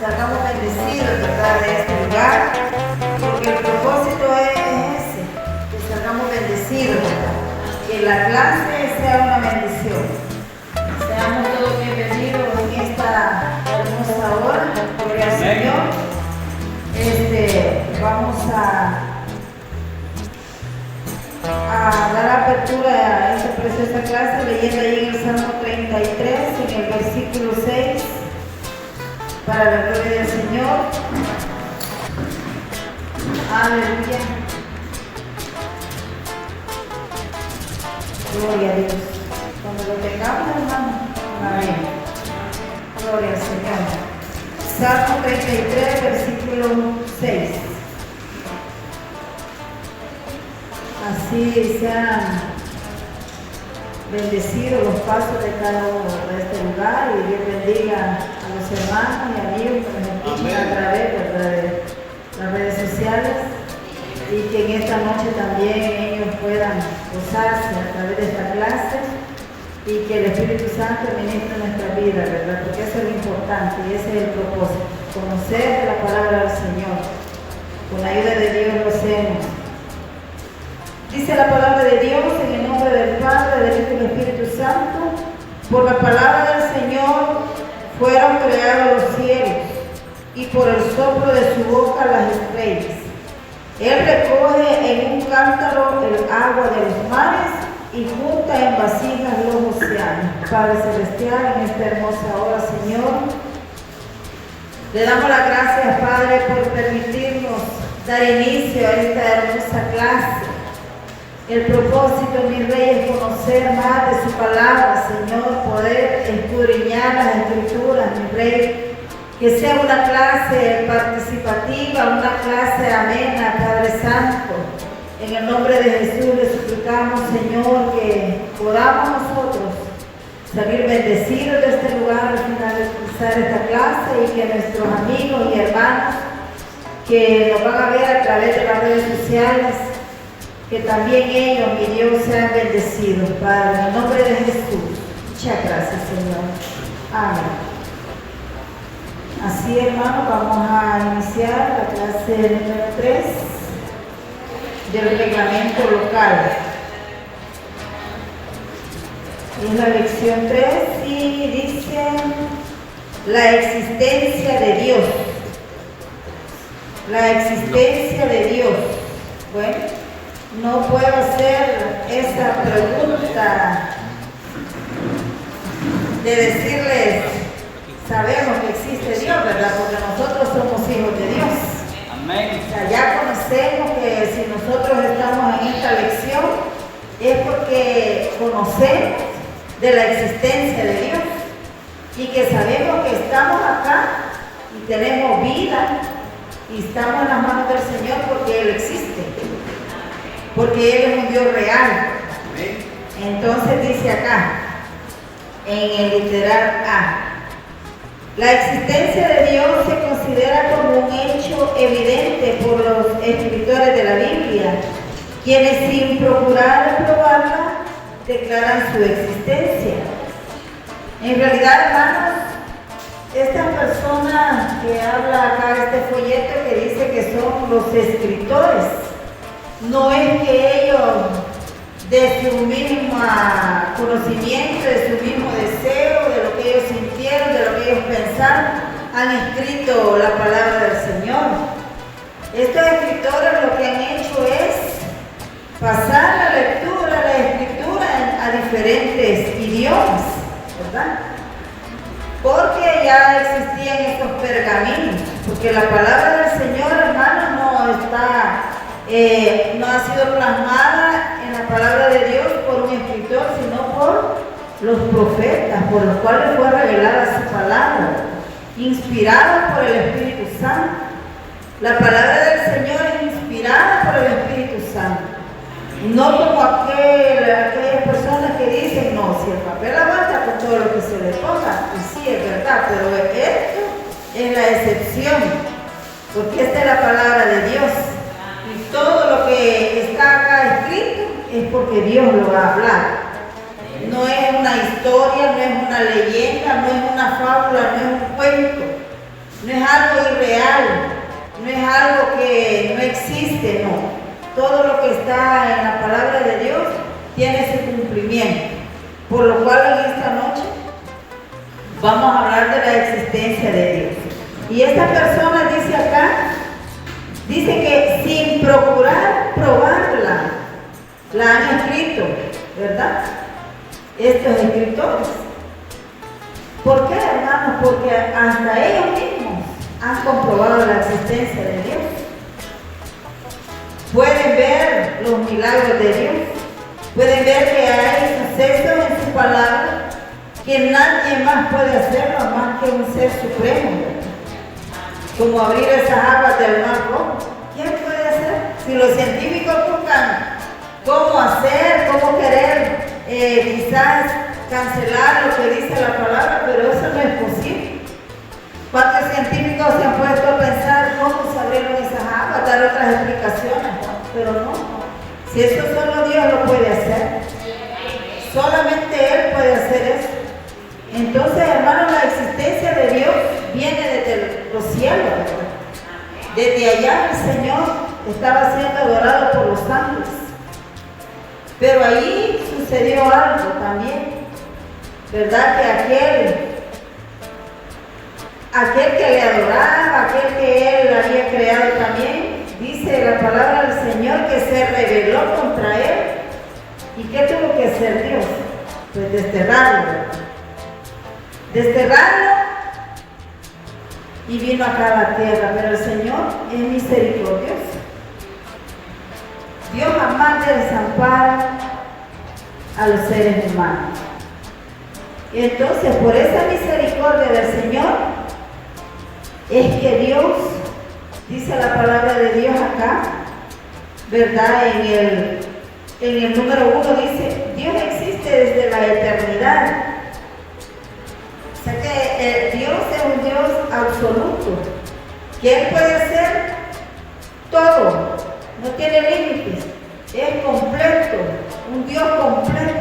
salgamos bendecidos, ¿verdad?, de este lugar, porque el propósito es ese, que salgamos bendecidos, ¿verdad?, que la clase sea una bendición. Seamos todos bienvenidos en esta hermosa hora, gloria al Señor. Vamos a dar apertura a esta preciosa clase leyendo ahí en el Salmo 33, en el versículo 6, para la gloria del Señor. Aleluya. Gloria a Dios. Cuando lo tengamos, hermano, amén. Gloria al Señor. Salmo 33, versículo 6. Así sean bendecidos los pasos de cada uno de este lugar, y Dios bendiga a los hermanos y amigos que nos escuchan a través de las redes sociales, y que en esta noche también ellos puedan gozarse a través de esta clase, y que el Espíritu Santo ministre nuestra vida, ¿verdad? Porque eso es lo importante y ese es el propósito, conocer la palabra del Señor. Con la ayuda de Dios lo hacemos. Dice la palabra de Dios en el nombre del Padre, del Hijo y del Espíritu Santo. Por la palabra del Señor fueron creados los cielos, y por el soplo de su boca las estrellas. Él recoge en un cántaro el agua de los mares y junta en vasijas los océanos. Padre Celestial, en esta hermosa hora, Señor, le damos las gracias, Padre, por permitirnos dar inicio a esta hermosa clase. El propósito, mi Rey, es conocer más de su palabra, Señor, poder escudriñar las Escrituras, mi Rey, que sea una clase participativa, una clase amena, Padre Santo. En el nombre de Jesús le suplicamos, Señor, que podamos nosotros salir bendecidos de este lugar al finalizar esta clase, y que nuestros amigos y hermanos que nos van a ver a través de las redes sociales, que también ellos, mi Dios, sean bendecidos, Padre, en el nombre de Jesús. Muchas gracias, Señor. Amén. Así, hermano, vamos a iniciar la clase número 3 del reglamento local. Es la lección 3 y dice la existencia de Dios. La existencia de Dios. Bueno, no puedo hacer esa pregunta de decirles, sabemos que existe Dios, ¿verdad? Porque nosotros somos hijos de Dios. Amén. O sea, ya conocemos que si nosotros estamos en esta lección es porque conocemos de la existencia de Dios, y que sabemos que estamos acá y tenemos vida y estamos en las manos del Señor porque Él existe, porque Él es un Dios real. Entonces dice acá, en el literal A, la existencia de Dios se considera como un hecho evidente por los escritores de la Biblia, quienes sin procurar probarla declaran su existencia. En realidad, hermanos, esta persona que habla acá, este folleto que dice que son los escritores, no es que ellos de su mismo conocimiento, de su mismo deseo, de lo que ellos sintieron, de lo que ellos pensaron, han escrito la palabra del Señor. Estos escritores lo que han hecho es pasar la lectura, la escritura a diferentes idiomas, ¿verdad? Porque ya existían estos pergaminos, porque la palabra del Señor, hermano, no ha sido plasmada en la palabra de Dios por un escritor, sino por los profetas, por los cuales fue revelada su palabra, inspirada por el Espíritu Santo. La palabra del Señor es inspirada por el Espíritu Santo, no como aquellas personas que dicen, no, si el papel aguanta, ¿por qué solo que se le ponga, y sí, es verdad, pero esto es la excepción, porque esta es la palabra de Dios, y todo lo que está acá escrito es porque Dios lo va a hablar. No es una historia, no es una leyenda, no es una fábula, no es un cuento, no es algo irreal, no es algo que no existe, no. Todo lo que está en la palabra de Dios tiene su cumplimiento. Por lo cual en esta noche vamos a hablar de la existencia de Dios. Y esta persona dice acá, dice que sin procurar probarla, la han escrito, ¿verdad? Estos escritores. ¿Por qué, hermanos? Porque hasta ellos mismos han comprobado la existencia de Dios. Pueden ver los milagros de Dios. Pueden ver que hay sucesos en su palabra que nadie más puede hacerlo más que un ser supremo, ¿verdad? Como abrir esas aguas del mar rojo. ¿Quién puede hacer? Si los científicos buscan cómo hacer, cómo querer quizás cancelar lo que dice la palabra, pero eso no es posible. ¿Cuántos científicos se han puesto a pensar cómo se abrieron esas aguas, dar otras explicaciones? Pero no. Si eso solo Dios lo puede hacer, solamente Él puede hacer eso. Entonces, hermanos, la existencia de Dios viene desde los cielos, ¿verdad? Desde allá el Señor estaba siendo adorado por los ángeles. Pero ahí sucedió algo también, ¿verdad? Que aquel que le adoraba, aquel que Él había creado también, dice la palabra del Señor que se rebeló contra Él. ¿Y qué tuvo que hacer Dios? Pues desterrarlo. Desterrarlo y vino acá a la tierra. Pero el Señor es misericordioso. Dios jamás desampara a los seres humanos. Y entonces, por esa misericordia del Señor, es que Dios, dice la palabra de Dios acá, ¿verdad? En el número 1 dice, Dios existe desde la eternidad. O sea que Dios es un Dios absoluto, que Él puede hacer todo, no tiene límites, es completo, un Dios completo.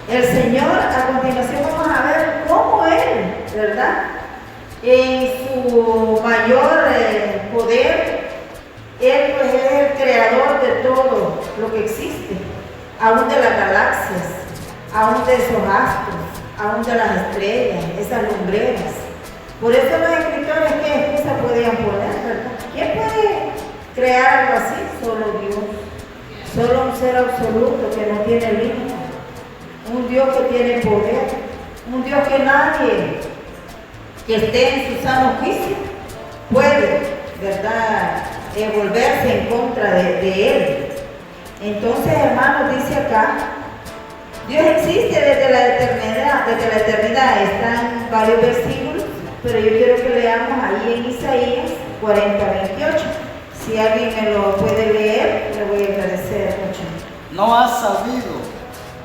El Señor, a continuación vamos a ver cómo Él, ¿verdad? En su mayor poder, Él pues es el creador de todo lo que existe, aún de las galaxias, aún de esos astros, aún de las estrellas, esas lumbreras. Por eso los escritores, ¿qué excusa podían poner, verdad? ¿Quién puede crear algo así? Solo Dios. Solo un ser absoluto que no tiene límites. Un Dios que tiene poder. Un Dios que nadie que esté en su sano juicio puede, ¿verdad?, volverse en contra de Él. Entonces, hermanos, dice acá, Dios existe desde la eternidad, están varios versículos, pero yo quiero que leamos ahí en Isaías 40:28. Si alguien me lo puede leer, le voy a agradecer mucho. ¿No has sabido,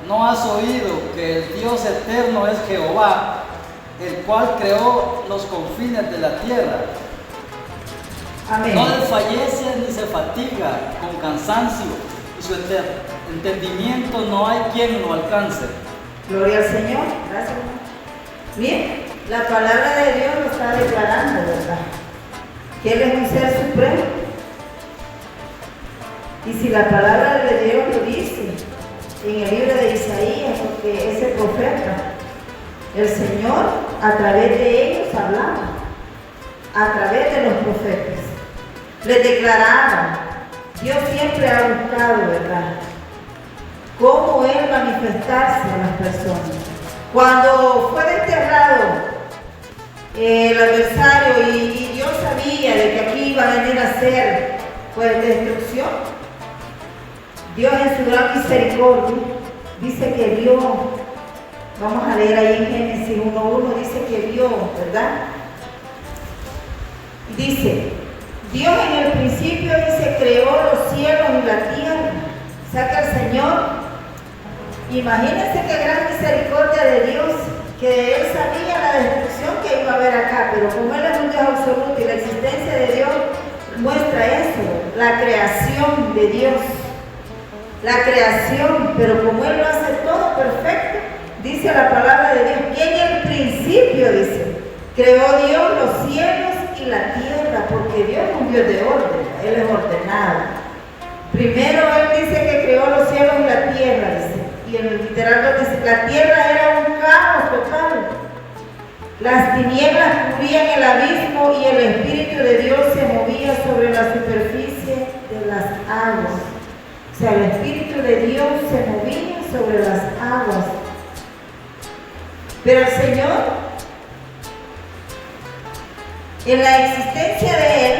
no has oído que el Dios eterno es Jehová, el cual creó los confines de la tierra? Amén. No desfallece ni se fatiga con cansancio, y su entendimiento no hay quien lo alcance. Gloria al Señor. Gracias. Bien, la palabra de Dios lo está declarando, ¿verdad? Que Él es un ser supremo. Y si la palabra de Dios lo dice en el libro de Isaías, porque ese profeta, el Señor a través de ellos hablaba, a través de los profetas, les declaraba. Dios siempre ha buscado, ¿verdad?, cómo Él manifestarse a las personas. Cuando fue desterrado el adversario y Dios sabía de que aquí iba a venir a ser pues destrucción, Dios en su gran misericordia dice que vio, vamos a leer ahí en Génesis 1:1, dice que vio, ¿verdad? Dice, Dios en el principio, dice, creó los cielos y la tierra. O sea que el Señor, imagínense qué gran misericordia de Dios, que él sabía la destrucción que iba a haber acá, pero como él es un Dios absoluto y la existencia de Dios muestra eso, la creación de Dios, la creación, pero como él lo hace todo perfecto, dice la palabra de Dios, que en el principio, dice, creó Dios los cielos y la tierra, porque Dios es un Dios de orden, Él es ordenado. Primero Él dice que creó los cielos y la tierra, dice, y en el literal dice, la tierra era un caos total. Las tinieblas cubrían el abismo y el Espíritu de Dios se movía sobre la superficie de las aguas. O sea, el Espíritu de Dios se movía sobre las aguas. Pero el Señor, en la existencia de Él,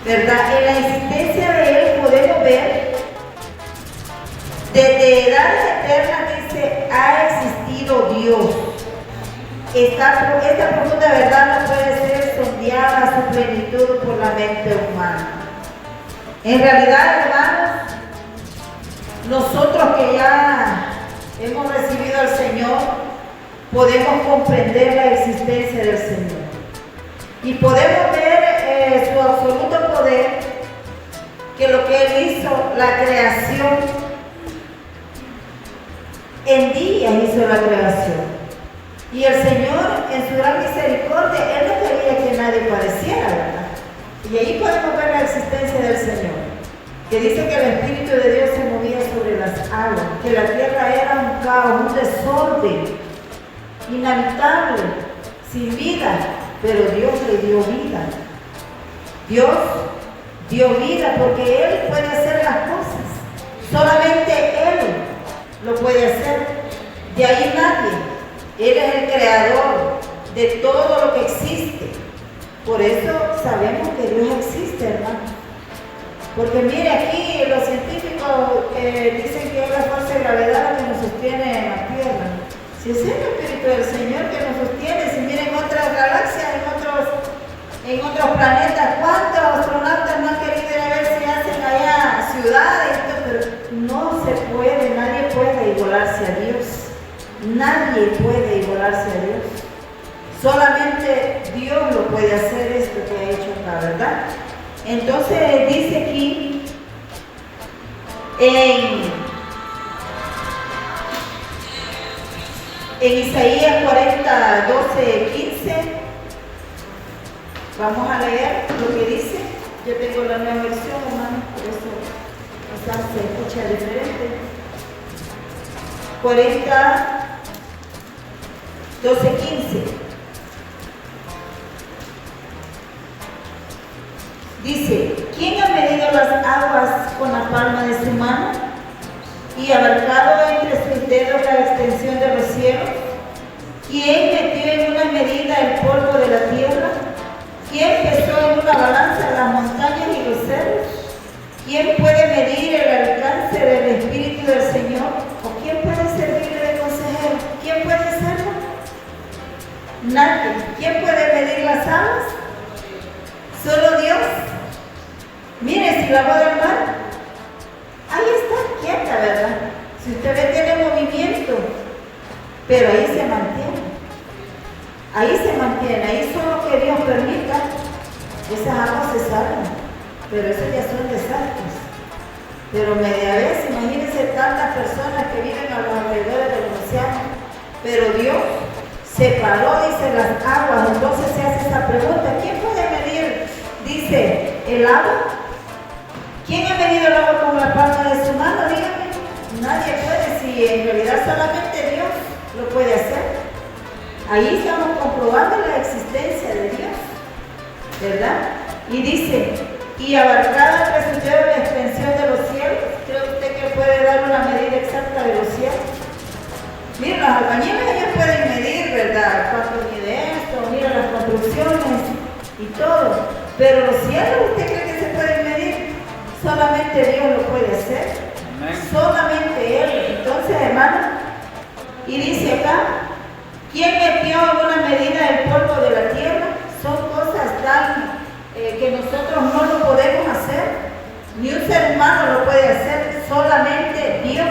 ¿verdad? En la existencia de Él podemos ver, desde edades eternas, dice, ha existido Dios. Esta profunda verdad no puede ser sondeada a su plenitud por la mente humana. En realidad, hermanos, nosotros que ya hemos recibido al Señor, podemos comprender la existencia del Señor. Y podemos ver su absoluto poder, que lo que Él hizo, la creación, en días hizo la creación. Y el Señor, en su gran misericordia, Él no quería que nadie padeciera, ¿verdad? Y ahí podemos ver la existencia del Señor, que dice que el Espíritu de Dios se movía sobre las aguas, que la tierra era un caos, un desorden, inhabitable, sin vida, pero Dios le dio vida. Dios dio vida porque Él puede hacer las cosas. Solamente Él lo puede hacer. De ahí nadie. Él es el creador de todo lo que existe. Por eso sabemos que Dios existe, hermano. Porque mire, aquí los científicos dicen que es la fuerza de gravedad la que nos sostiene en la Tierra. Si es el Espíritu del Señor que nos sostiene, si miren otras galaxias, en otros planetas, ¿cuántos astronautas no han querido ir a ver si hacen allá ciudades? Pero no se puede, nadie puede igualarse a Dios. Nadie puede igualarse a Dios. Solamente Dios lo puede hacer, esto que ha hecho acá, ¿verdad? Entonces dice aquí en Isaías 40, 12, 15, vamos a leer lo que dice. Yo tengo la nueva versión, hermano, por eso quizás se escucha diferente. 40, 12, 15. Dice, ¿quién ha medido las aguas con la palma de su mano y abarcado entre sus dedos la extensión de los cielos? ¿Quién metió en una medida el polvo de la tierra? ¿Quién pesó en una balanza las montañas y los cerros? ¿Quién puede medir el alcance del Espíritu del Señor? ¿O quién puede servirle de consejero? ¿Quién puede hacerlo? Nadie. ¿Quién puede medir las aguas? Solo Dios. Mire, si la agua del mar, ahí está quieta, ¿verdad? Si usted ve, tiene movimiento, pero ahí se mantiene. Ahí se mantiene, ahí solo que Dios permita, esas aguas se salvan, pero eso ya son desastres. Pero media vez, imagínense tantas personas que viven a los alrededores del océano, pero Dios separó, dice, las aguas. Entonces se hace esa pregunta, ¿quién puede medir, dice, el agua? ¿Quién ha medido el agua con la palma de su mano? Dígame. Nadie puede, si en realidad solamente Dios lo puede hacer. Ahí estamos comprobando la existencia de Dios, ¿verdad? Y dice, y abarcada entre sus dedos la extensión de los cielos. ¿Cree usted que puede dar una medida exacta de los cielos? Miren, los albañiles ellos pueden medir, ¿verdad? ¿Cuánto mide esto? Mira las construcciones y todo. Pero los cielos, ¿usted cree que se pueden medir? Solamente Dios lo puede hacer. Amén. Solamente Él. Entonces, hermano, y dice acá, ¿quién metió en una medida el polvo de la tierra? Son cosas tan que nosotros no lo podemos hacer. Ni un ser humano lo puede hacer. Solamente Dios.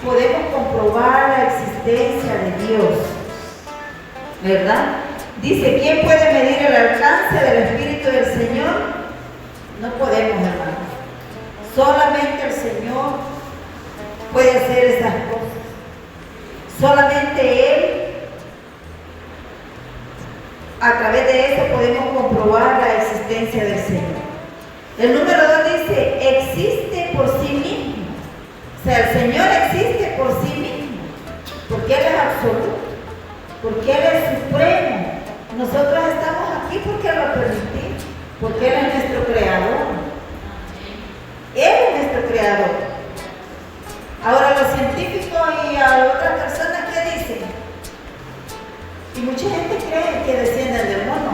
Podemos comprobar la existencia existencia de Dios, ¿verdad? Dice, ¿quién puede medir el alcance del Espíritu del Señor? No podemos, hermanos. Solamente el Señor puede hacer esas cosas. Solamente Él, a través de eso podemos comprobar la existencia del Señor. El número 2 dice, existe por sí mismo. O sea, el Señor existe por sí mismo, porque Él es absoluto, porque Él es supremo. Nosotros estamos aquí porque Él lo permitió, porque Él es nuestro creador. Él es nuestro creador. Ahora los científicos y a otras personas, ¿qué dicen? Y mucha gente cree que descienden del mono,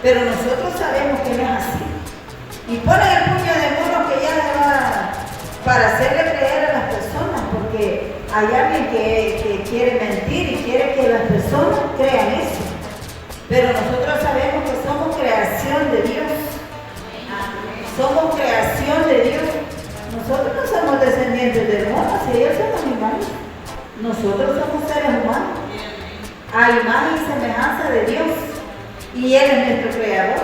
pero nosotros sabemos que no es así. Y ponen el puño de mono que ya le va para hacerle creer a las personas, porque hay alguien que quiere mentir y quiere que las personas crean eso. Pero nosotros sabemos que somos creación de Dios. Somos creación de Dios. Nosotros no somos descendientes del mono, si ellos son animales. Nosotros somos seres humanos, a imagen y semejanza de Dios. Y Él es nuestro creador.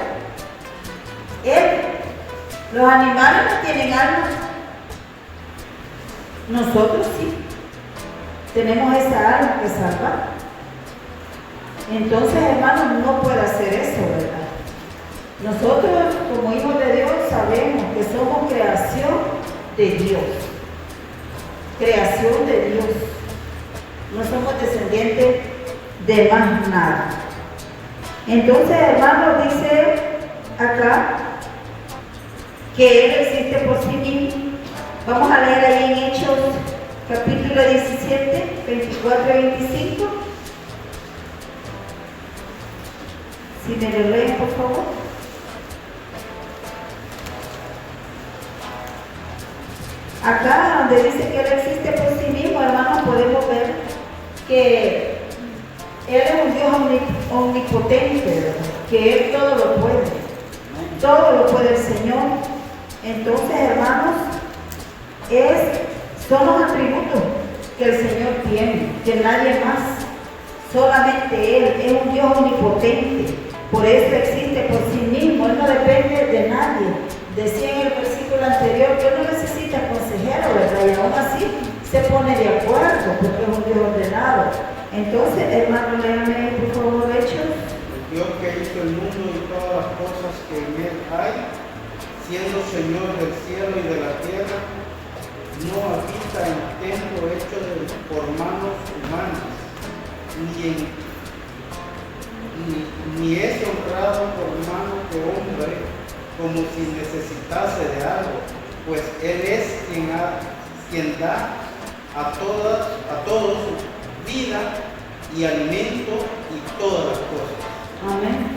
Los animales no tienen alma. Nosotros sí. Tenemos esa alma que salvar. Entonces, hermanos, no puede hacer eso, ¿verdad? Nosotros, como hijos de Dios, sabemos que somos creación de Dios. Creación de Dios. No somos descendientes de más nada. Entonces, hermanos, dice acá que Él existe por sí mismo. Vamos a leer ahí en Hechos, capítulo 17, 24 y 25. Si me lo leen, por favor. Acá donde dice que Él existe por sí mismo, hermanos, podemos ver que Él es un Dios omnipotente, ¿verdad? Que Él todo lo puede. Todo lo puede el Señor. Entonces, hermanos, son los atributos que el Señor tiene, que nadie más. Solamente Él es un Dios omnipotente. Por eso existe por sí mismo. Él no depende de nadie. Decía en el versículo anterior que Él no necesita consejero, ¿verdad? Y aún así se pone de acuerdo porque es un Dios ordenado. Entonces, hermano, léame por favor Hechos. El Dios que hizo el mundo y todas las cosas que en él hay, siendo Señor del cielo y de la tierra, no habita en templo hecho por manos humanas, ni es honrado por manos de hombre, como si necesitase de algo, pues Él es quien da a todos vida y alimento y todas las cosas. Amén.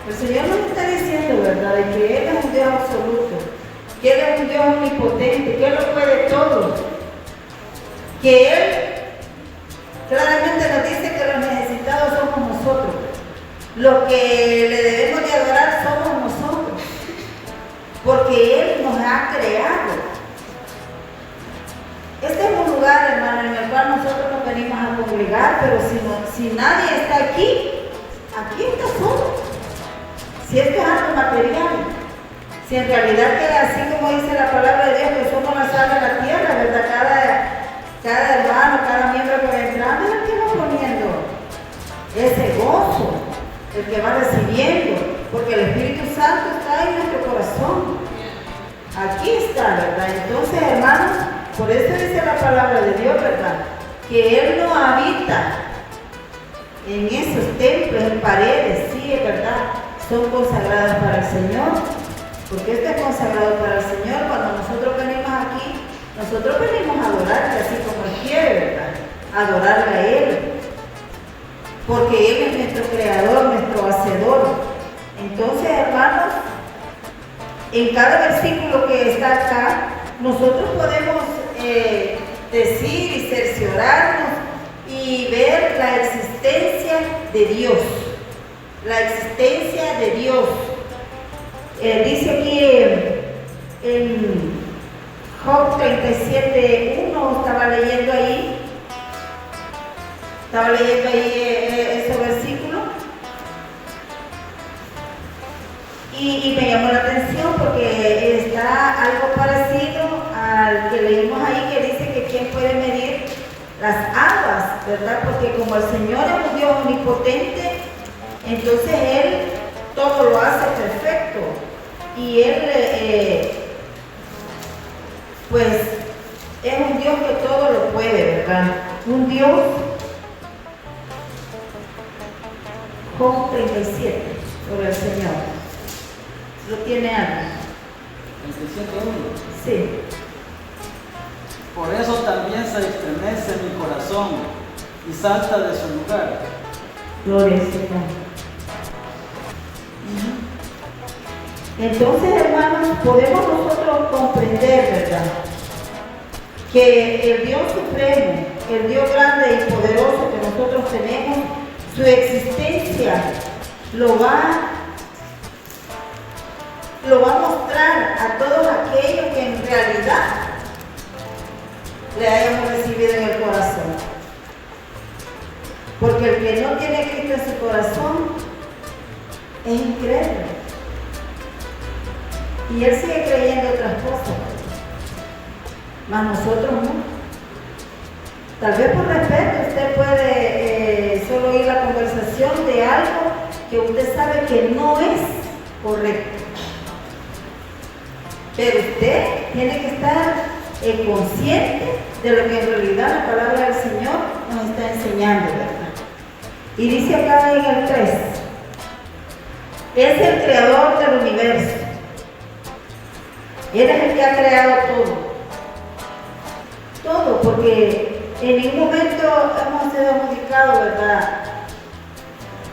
El Señor nos está diciendo, ¿verdad?, de que Él es un Dios absoluto, que Él es un Dios omnipotente, que Él lo puede todo, que Él claramente nos dice que los necesitados somos nosotros, lo que le debemos de adorar somos nosotros, porque Él nos ha creado. Este es un lugar, hermano, en el cual nosotros nos venimos a congregar, pero si nadie está aquí está solo. Si esto es algo material, si en realidad que así como dice la palabra de Dios, que somos la sal de la tierra, ¿verdad? Cada hermano, cada miembro que va entrando, es el que va poniendo ese gozo, el que va recibiendo, porque el Espíritu Santo está en nuestro corazón. Aquí está, ¿verdad? Entonces, hermanos, por eso dice la palabra de Dios, ¿verdad?, que Él no habita en esos templos, en paredes, sí, es verdad, son consagradas para el Señor, porque esto es consagrado para el Señor. Cuando nosotros venimos aquí, nosotros venimos a adorarle así como Él quiere, ¿verdad? Adorarle a Él, porque Él es nuestro creador, nuestro hacedor. Entonces, hermanos, en cada versículo que está acá, nosotros podemos decir y cerciorarnos y ver la existencia de Dios. La existencia de Dios. Dice aquí en Job 37:1, estaba leyendo ahí, Estaba leyendo ahí ese versículo y me llamó la atención porque está algo parecido al que leímos ahí, que dice que quién puede medir las aguas, ¿verdad? Porque como el Señor es un Dios omnipotente, entonces Él todo lo hace perfecto y Él pues es un Dios que todo lo puede, ¿verdad? Un Dios. Job 37 sobre el Señor. ¿Lo tiene algo? 37:1. Sí. Por eso también se estremece mi corazón y salta de su lugar. Gloria al Señor. Entonces, hermanos, podemos nosotros comprender, ¿verdad?, que el Dios supremo, el Dios grande y poderoso que nosotros tenemos, su existencia lo va a mostrar a todos aquellos que en realidad le hayamos recibido en el corazón. Porque el que no tiene a Cristo en su corazón es incrédulo. Y él sigue creyendo otras cosas, mas nosotros no. Tal vez por respeto usted puede solo oír la conversación de algo que usted sabe que no es correcto. Pero usted tiene que estar consciente de lo que en realidad la palabra del Señor nos está enseñando, ¿verdad? Y dice acá en el 3, es el creador del universo. Él es el que ha creado todo, porque en ningún momento hemos sido adjudicados, ¿verdad?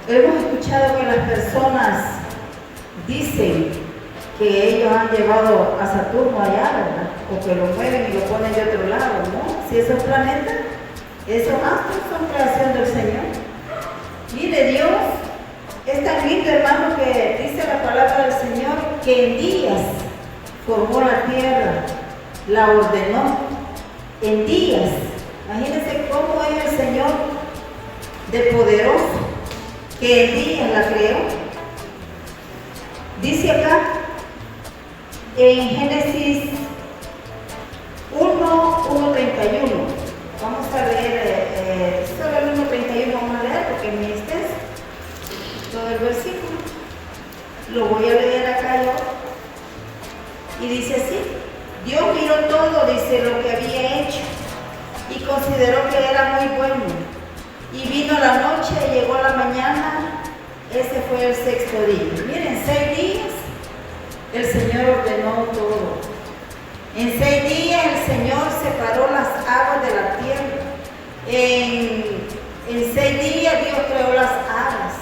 Hemos escuchado que las personas dicen que ellos han llevado a Saturno allá, ¿verdad? O que lo mueven y lo ponen de otro lado, ¿no? Si esos planetas, esos astros son creación del Señor. Mire, Dios es tan lindo, hermano, que dice la palabra del Señor que en días formó la tierra, la ordenó, en días. Imagínense cómo es el Señor de poderoso, que en días la creó. Dice acá, en Génesis 1:31, vamos a leer, solo el 1:31 vamos a leer porque es muy extenso, todo el versículo. Lo voy a leer acá yo. Y dice así: Dios miró todo, dice, lo que había hecho, y consideró que era muy bueno. Y vino la noche, y llegó la mañana, ese fue el sexto día. Miren, 6 días el Señor ordenó todo. En 6 días el Señor separó las aguas de la tierra. En 6 días Dios creó las aves,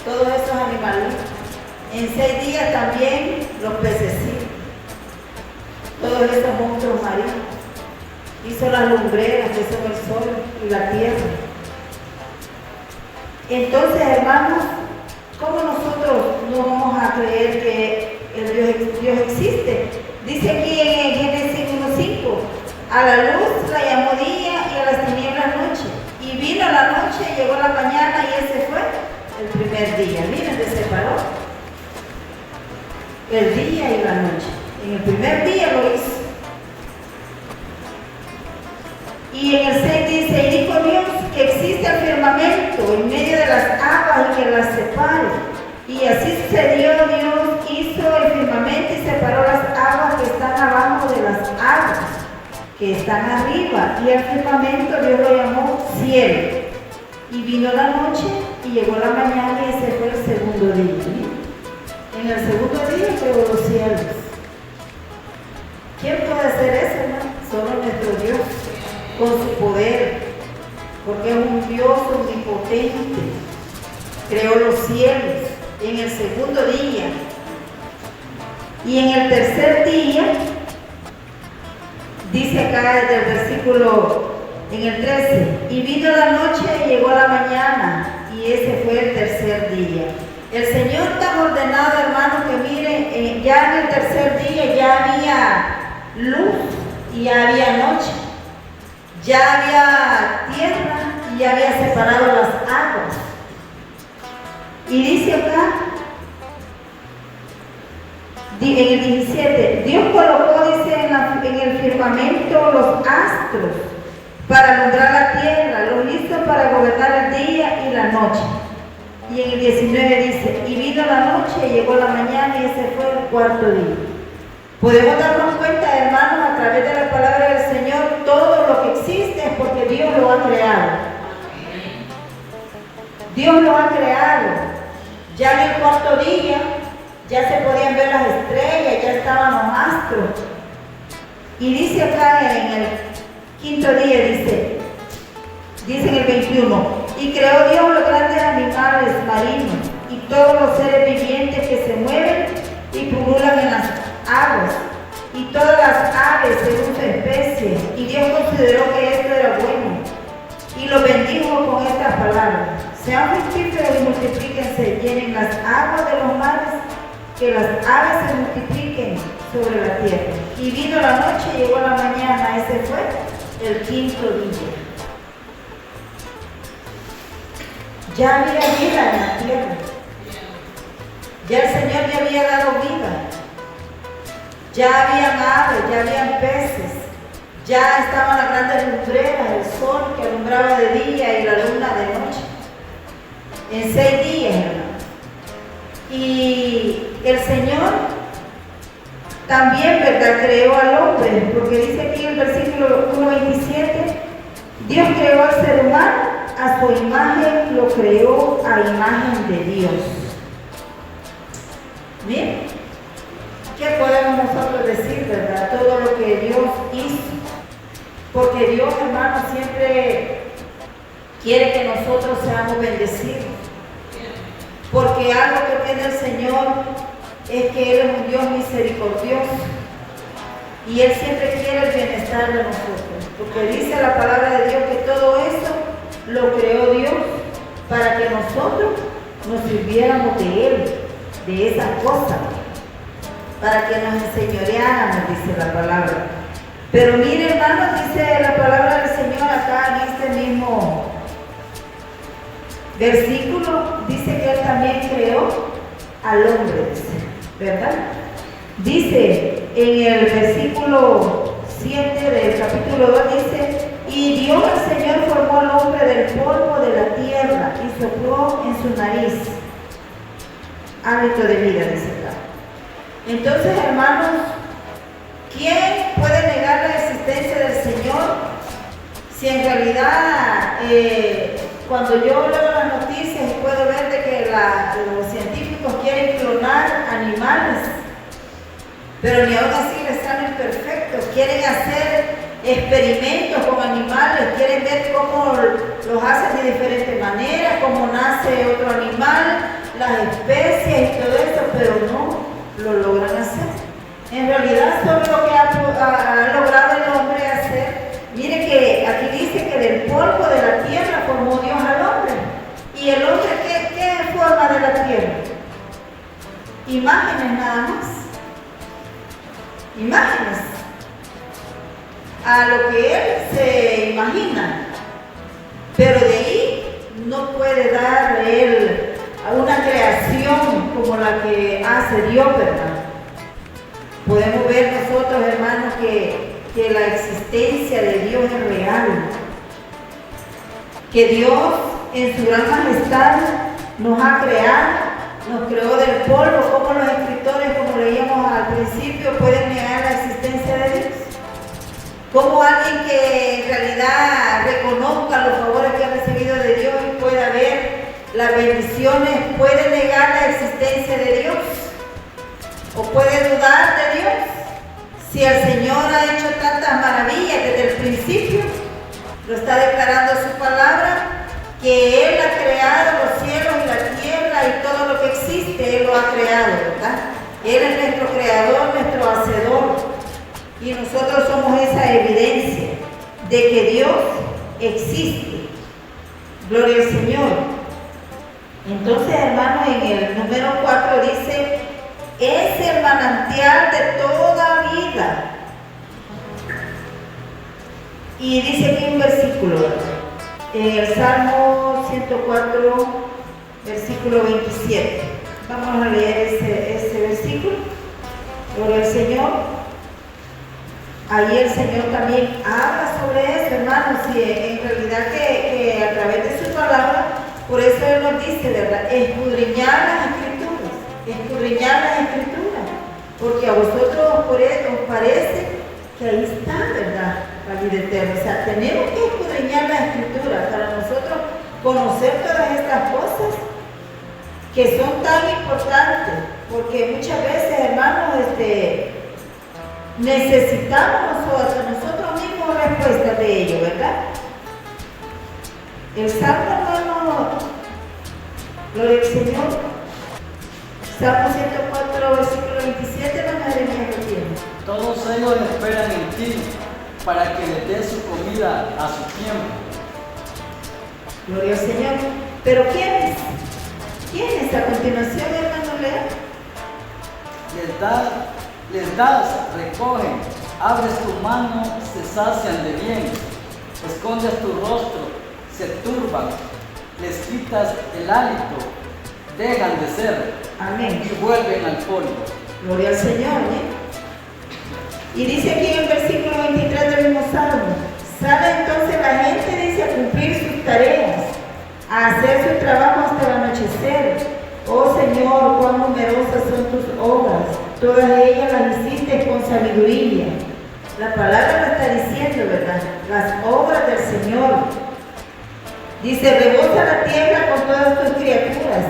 todos esos animalitos. En 6 días también los pececitos, todos esos monstruos marinos. Hizo las lumbreras que son el sol y la tierra. Entonces, hermanos, ¿cómo nosotros no vamos a creer que Dios existe? Dice aquí en Génesis 1:5, a la luz la llamó día y a las tinieblas noche. Y vino la noche, llegó la mañana y ese fue el primer día. Miren, se separó el día y la noche. En el primer día lo hizo. Y en el 6 dice, y dijo Dios que existe el firmamento en medio de las aguas y que las separe. Y así sucedió. Dios hizo el firmamento y separó las aguas que están abajo de las aguas que están arriba. Y el firmamento Dios lo llamó cielo. Y vino la noche y llegó la mañana y ese fue el segundo día. En el segundo día creó los cielos. ¿Quién puede hacer eso, hermano? Solo nuestro Dios, con su poder, porque es un Dios omnipotente. Creó los cielos en el segundo día. Y en el tercer día, dice acá desde el versículo, en el 13, y vino la noche y llegó la mañana, y ese fue el tercer día. El Señor tan ordenado, hermano, que mire, ya en el tercer día ya había luz y ya había noche. Ya había tierra y ya había separado las aguas. Y dice acá, en el 17, Dios colocó, dice, en el firmamento los astros para alumbrar la tierra, los hizo para gobernar el día y la noche. Y en el 19 dice, y vino la noche, y llegó la mañana, y ese fue el cuarto día. Podemos darnos cuenta, hermanos, a través de la palabra del Señor, todo lo que existe es porque Dios lo ha creado. Dios lo ha creado. Ya en el cuarto día, ya se podían ver las estrellas, ya estaban los astros. Y dice acá en el quinto día, dice en el 21, y creó Dios los grandes animales marinos y todos los seres vivientes que se mueven y pululan en las aguas, y todas las aves según su especie. Y Dios consideró que esto era bueno, y lo bendijo con estas palabras: sean fructíferos y multiplíquense, llenen las aguas de los mares, que las aves se multipliquen sobre la tierra. Y vino la noche, llegó la mañana, ese fue el quinto día. Ya había vida en la tierra. Ya el Señor le había dado vida. Ya habían aves, ya habían peces. Ya estaban las grandes lumbreras, el sol que alumbraba de día y la luna de noche. En 6 días, hermanos. Y el Señor también, ¿verdad?, creó al hombre, porque dice aquí en el versículo 1:27, Dios creó al ser humano, a su imagen lo creó, a imagen de Dios. Bien, ¿qué podemos nosotros decir, verdad? Todo lo que Dios hizo, porque Dios, hermano, siempre quiere que nosotros seamos bendecidos, porque algo que tiene el Señor es que Él es un Dios misericordioso y Él siempre quiere el bienestar de nosotros, porque dice la palabra de Dios que todo eso lo creó Dios para que nosotros nos sirviéramos de Él, de esa cosa, para que nos enseñoreáramos, dice la palabra. Pero mire, hermanos, dice la palabra del Señor acá en este mismo versículo, dice que Él también creó al hombre, ¿verdad? Dice en el versículo 7 del capítulo 2, dice: y Dios el Señor formó al hombre del polvo de la tierra y sopló en su nariz hálito de vida, dice acá. Entonces, hermanos, ¿quién puede negar la existencia del Señor? Si en realidad, cuando yo leo las noticias puedo ver de que los científicos quieren clonar animales, pero ni aún así les salen perfectos. Quieren hacer experimentos con animales, quieren ver cómo los hacen de diferentes maneras, cómo nace otro animal, las especies y todo eso, pero no lo logran hacer. En realidad, solo lo que ha logrado el hombre hacer, mire que aquí dice que del polvo de la tierra formó Dios al hombre. ¿Y el hombre qué forma de la tierra? Imágenes nada más. Imágenes. A lo que él se imagina. Pero de ahí no puede dar él a una creación como la que hace Dios, ¿verdad? Podemos ver nosotros, hermanos, que la existencia de Dios es real. Que Dios, en su gran majestad, nos ha creado, nos creó del polvo. Como los escritores, como leíamos al principio, pueden negar la existencia de Dios. Como alguien que en realidad reconozca los favores que ha recibido de Dios y pueda ver las bendiciones, puede negar la existencia de Dios o puede dudar de Dios. Si el Señor ha hecho tantas maravillas desde el principio, lo está declarando su palabra, que Él ha creado los cielos y la tierra y todo lo que existe, Él lo ha creado, ¿verdad? Él es nuestro creador, nuestro hacedor, y nosotros somos esa evidencia de que Dios existe. Gloria al Señor. Entonces, hermano, en el número 4 dice: es el manantial de toda vida. Y dice aquí un versículo: en el Salmo 104, versículo 27. Vamos a leer ese versículo. Gloria al Señor. Ahí el Señor también habla sobre eso, hermanos, y en realidad que a través de su palabra, por eso Él nos dice, ¿verdad? Escudriñar las escrituras, porque a vosotros os parece que ahí está, ¿verdad? La vida eterna. O sea, tenemos que escudriñar las escrituras para nosotros conocer todas estas cosas que son tan importantes, porque muchas veces, hermanos, necesitamos nosotros mismos respuestas de ello, ¿verdad? El Salmo, hermano, gloria al Señor, Salmo 104, versículo 27, la Madre mía lo tiene. Todos ellos esperan en ti para que les des su comida a su tiempo. Gloria al Señor. Pero ¿quiénes? ¿Quiénes? A continuación, hermano, lea. Les das, recogen, abres tu mano, se sacian de bien, escondes tu rostro, se turban, les quitas el hálito, dejan de ser, Amén. y vuelven al polvo. Gloria al Señor, Y dice aquí en el versículo 23 del mismo Salmo, sale entonces la gente, dice, a cumplir sus tareas, a hacer su trabajo hasta el anochecer. Oh Señor, cuán numerosas son tus obras, todas ellas las hiciste con sabiduría. La palabra lo está diciendo, ¿verdad? Las obras del Señor. Dice, rebosa la tierra con todas tus criaturas.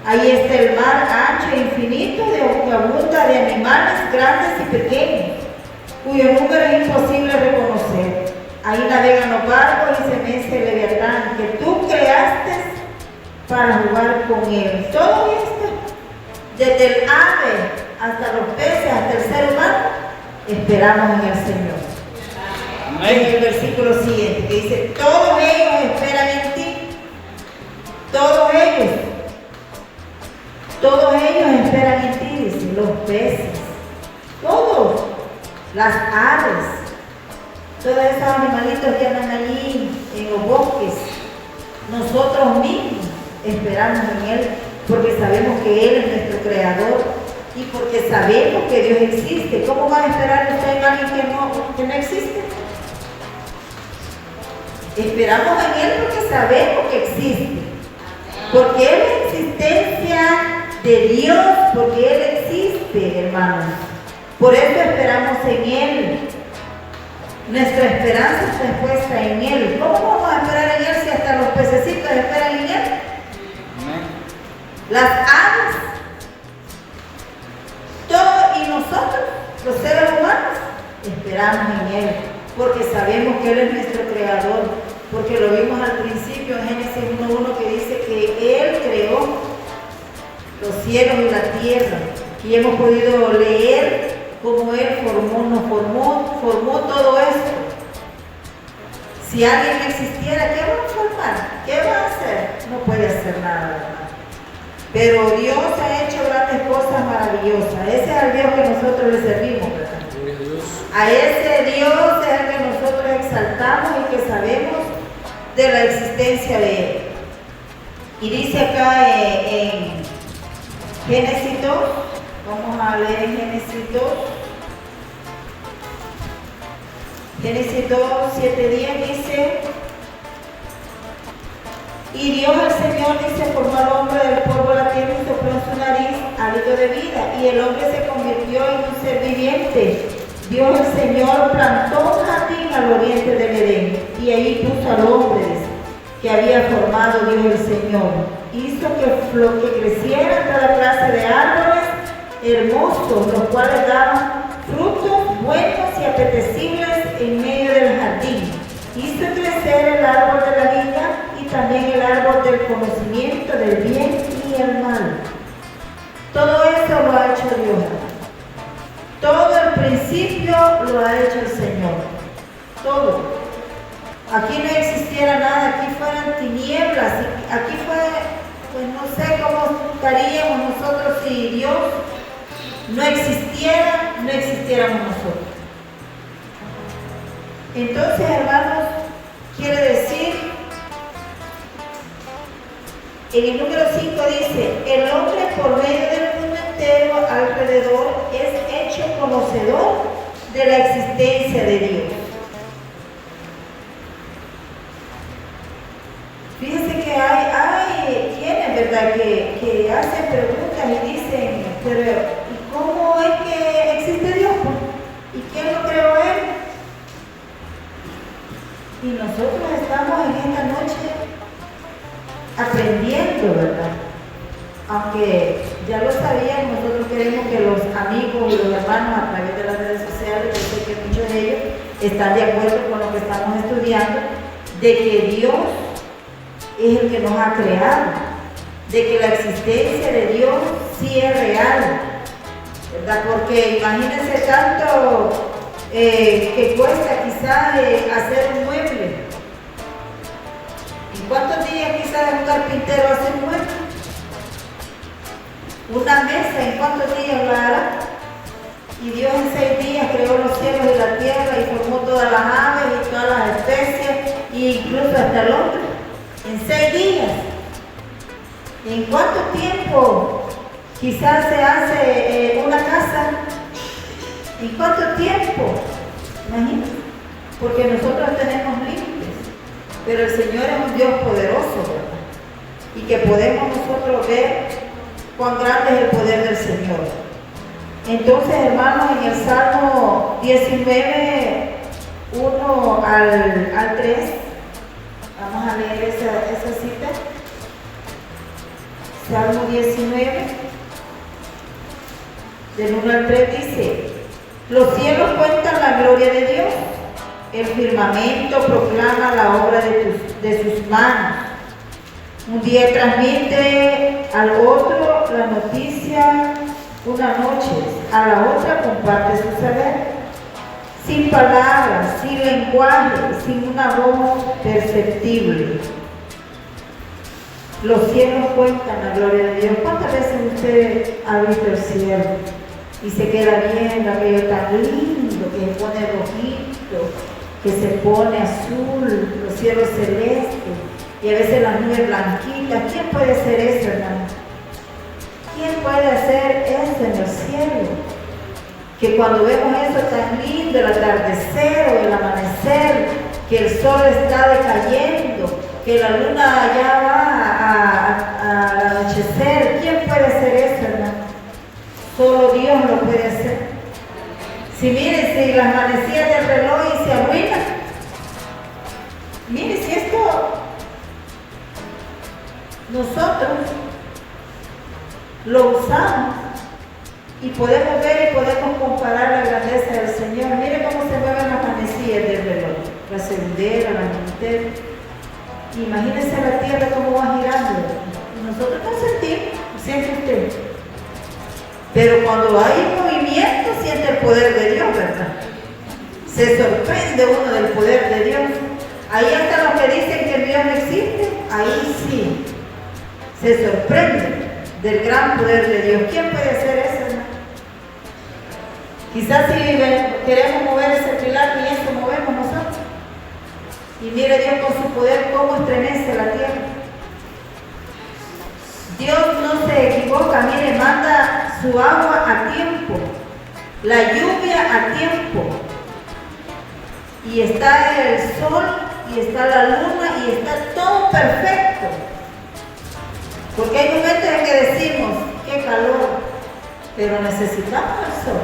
Ahí está el mar ancho e infinito, que abunda de animales grandes y pequeños, cuyo número es imposible reconocer. Ahí navegan los barcos y se mece el leviatán, que tú creaste para jugar con él. Todo esto, desde el ave hasta los peces, hasta el ser humano, esperamos en el Señor. Amén. En el versículo siguiente, que dice, todos ellos esperan en ti. Todos ellos esperan en ti, dice, los peces, todos, las aves, todos esos animalitos que andan allí en los bosques. Nosotros mismos esperamos en Él, porque sabemos que Él es nuestro creador y porque sabemos que Dios existe. ¿Cómo va a esperar usted en alguien que no existe? Esperamos en Él porque sabemos que existe, porque Él es existencia de Dios, porque Él existe, hermanos. Por eso esperamos en Él. Nuestra esperanza está puesta en Él. ¿Cómo vamos a esperar en Él si hasta los pececitos esperan en Él? Amén. Las aves, todo, y nosotros, los seres humanos, esperamos en Él, porque sabemos que Él es nuestro creador, porque lo vimos al principio en Génesis 1:1 que dice que Él creó los cielos y la tierra, y hemos podido leer cómo Él formó todo esto. Si alguien no existiera, ¿qué va a formar? ¿Qué va a hacer? No puede hacer nada, ¿verdad? Pero Dios ha hecho grandes cosas maravillosas. Ese es el Dios que nosotros le servimos, ¿verdad? A ese Dios es el que nosotros exaltamos y que sabemos de la existencia de Él. Y dice acá en Génesis 2, vamos a leer en Génesis 2. Génesis 2, 7:10 dice, y Dios el Señor, dice, formó al hombre del polvo de la tierra y sopló en su nariz hálito de vida, y el hombre se convirtió en un ser viviente. Dios el Señor plantó un jardín al oriente del Edén, y ahí puso al hombre que había formado Dios el Señor. Hizo que crecieran toda clase de árboles hermosos, los cuales daban frutos buenos y apetecibles en medio del jardín. Hizo crecer el árbol de la vida y también el árbol del conocimiento del bien y el mal. Todo eso lo ha hecho Dios. Todo el principio lo ha hecho el Señor. Todo. Aquí no existiera nada, aquí fueran tinieblas, aquí fue, pues no sé cómo estaríamos nosotros si Dios no existiéramos nosotros. Entonces, hermanos, quiere decir En el número 5 dice, el hombre por medio del mundo entero alrededor es hecho conocedor de la existencia de Dios. Fíjense que hay quienes, ¿verdad?, que hacen preguntas y dicen, pero ¿y cómo es que existe Dios? ¿Y quién lo creó a Él? Y nosotros estamos en esta noche aprendiendo, ¿verdad? Aunque ya lo sabían, nosotros queremos que los amigos y los hermanos a través de las redes sociales, yo sé que muchos de ellos están de acuerdo con lo que estamos estudiando, de que Dios es el que nos ha creado, de que la existencia de Dios sí es real, ¿verdad? Porque imagínense tanto que cuesta quizás hacer un mueble. ¿En cuántos días quizás un carpintero hace un mueble? Una mesa, ¿en cuántos días la hará? Y Dios en 6 días creó los cielos y la tierra y formó todas las aves y todas las especies e incluso hasta el hombre. En 6 días. ¿En cuánto tiempo quizás se hace una casa? ¿En cuánto tiempo? Imagínense. Porque nosotros tenemos límites, pero el Señor es un Dios poderoso, ¿verdad? Y que podemos nosotros ver cuán grande es el poder del Señor. Entonces, hermanos, en el Salmo 19, 1 al 3, vamos a leer esa cita. Salmo 19, del 1 al 3 dice, los cielos cuentan la gloria de Dios, el firmamento proclama la obra de sus manos. Un día transmite al otro la noticia, una noche a la otra comparte su saber. Sin palabras, sin lenguaje, sin una voz perceptible. Los cielos cuentan la gloria de Dios. ¿Cuántas veces usted ha visto el cielo y se queda viendo aquello tan lindo que se pone rojito, que se pone azul, los cielos celestes y a veces las nubes blanquitas? ¿Quién puede hacer eso, hermano? ¿Quién puede hacer eso en el cielo? Que cuando vemos eso tan lindo, el atardecer o el amanecer, que el sol está decayendo, que la luna ya va a anochecer, ¿quién puede hacer eso, hermano? Solo Dios lo puede hacer. Si miren, si las manecillas del reloj y se arruinan, miren, si esto nosotros lo usamos y podemos ver y podemos comparar la grandeza del Señor. Mire cómo se mueven las manecillas del reloj, la segundera, la minutera. Imagínense la tierra cómo va girando. Nosotros no sentimos, siente usted. Pero cuando hay movimiento, siente el poder de Dios, ¿verdad? Se sorprende uno del poder de Dios. Ahí hasta los que dicen que Dios no existe, ahí sí se sorprende del gran poder de Dios. ¿Quién puede hacer eso, hermano? Quizás si queremos mover ese pilar, y eso movemos nosotros. Y mire Dios con su poder cómo estremece la tierra. Dios no se equivoca, mire, manda su agua a tiempo, la lluvia a tiempo. Y está el sol, y está la luna, y está todo perfecto. Porque hay momentos en que decimos, qué calor, pero necesitamos el sol.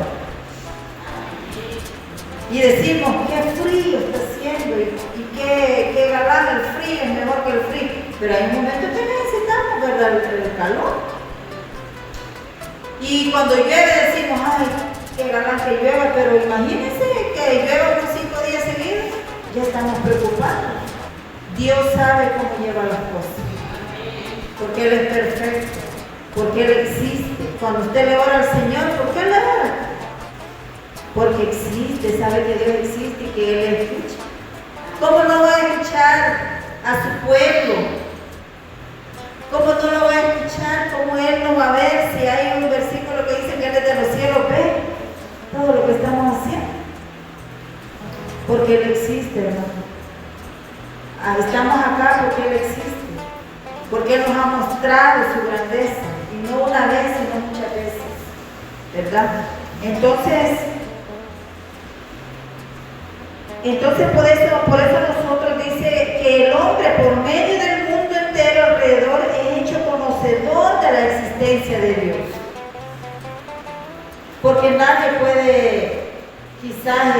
Y decimos, qué frío está haciendo, y qué galán, el frío es mejor que el frío. Pero hay momentos que necesitamos, ¿verdad?, el calor. Y cuando llueve decimos, ay, qué galán que llueva, pero imagínense que llueva unos 5 días seguidos, ya estamos preocupados. Dios sabe cómo lleva las cosas. Porque Él es perfecto, porque Él existe. Cuando usted le ora al Señor, ¿por qué le ora? Porque existe, sabe que Dios existe y que Él escucha. ¿Cómo no va a escuchar a su pueblo? ¿Cómo no lo va a escuchar? ¿Cómo Él no va a ver si hay un versículo que dice que Él desde los cielos ve todo lo que estamos haciendo? Porque Él existe, hermano. Estamos acá porque Él existe. porque Él nos ha mostrado su grandeza, y no una vez, sino muchas veces, ¿verdad? Entonces por eso nosotros dice que el hombre por medio del mundo entero alrededor es hecho conocedor de la existencia de Dios. Porque nadie puede quizás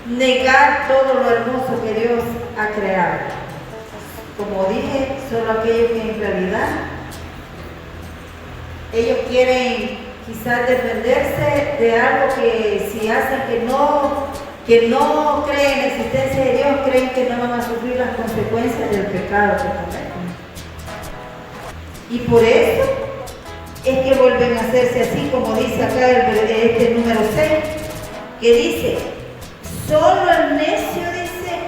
negar todo lo hermoso que Dios ha creado. Como dije, solo aquellos que en realidad ellos quieren quizás defenderse de algo que si hacen que no creen en la existencia de Dios, creen que no van a sufrir las consecuencias del pecado que cometen. Y por eso es que vuelven a hacerse así, como dice acá este número 6, que dice, solo el necio, dice,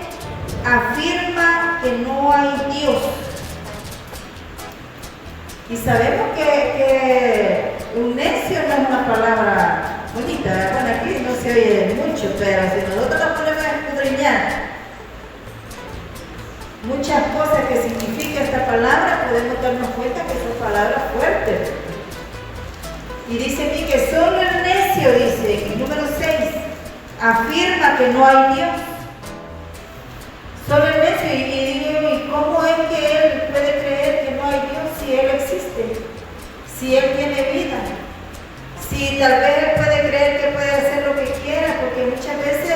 afirma que no hay Dios. Y sabemos que un necio no es una palabra bonita, bueno, aquí no se oye mucho, pero si nosotros nos ponemos a escudriñar muchas cosas que significa esta palabra, podemos darnos cuenta que son palabras fuertes. Y dice aquí que solo el necio, dice en el número 6, afirma que no hay Dios. Solo el necio, y digo, ¿y cómo es que él puede creer que no hay Dios si Él existe? Si Él tiene vida, si tal vez Él puede creer que puede hacer lo que quiera, porque muchas veces,